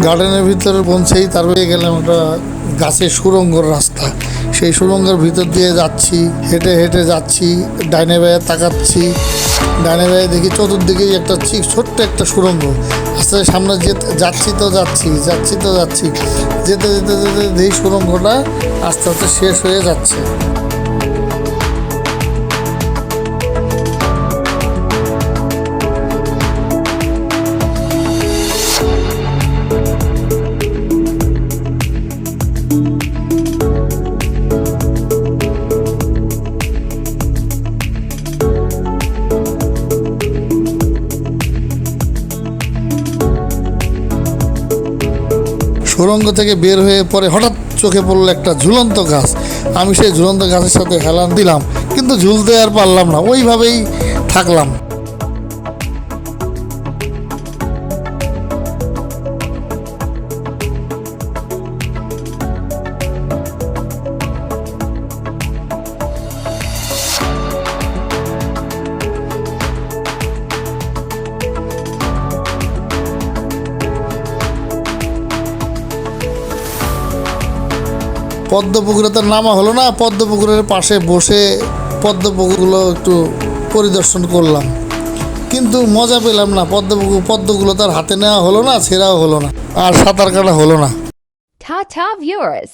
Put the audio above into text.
গার্ডেনের ভিতরে পৌঁছেই তারপরে গেলাম একটা গাছের সুড়ঙ্গর রাস্তা। সেই সুড়ঙ্গের ভিতর দিয়ে যাচ্ছি, হেঁটে হেঁটে যাচ্ছি, ডাইনে বাঁয়ে তাকাচ্ছি। ডাইনে বাঁয়ে দেখি চতুর্দিকেই একটা ছোট্ট একটা সুড়ঙ্গ। আস্তে আস্তে সামনে যাচ্ছি তো যাচ্ছি, যেতে যেতে যেতে এই সুড়ঙ্গটা আস্তে আস্তে শেষ হয়ে যাচ্ছে। সুড়ঙ্গ থেকে বের হয়ে পরে হঠাৎ চোখে পড়লো একটা ঝুলন্ত গাছ। আমি সেই ঝুলন্ত গাছের সাথে হেলান দিলাম, কিন্তু ঝুলতে আর পারলাম না, ওইভাবেই থাকলাম। পদ্মপুকুরে তো নামা হলো না, পদ্মপুকুরের পাশে বসে পদ্মপুকুরগুলো একটু পরিদর্শন করলাম, কিন্তু মজা পেলাম না। পদ্মগুলো তার হাতে নেওয়া হলো না, ছেঁড়াও হলো না, আর সাঁতার কাটা হলো না। Ta-ta viewers!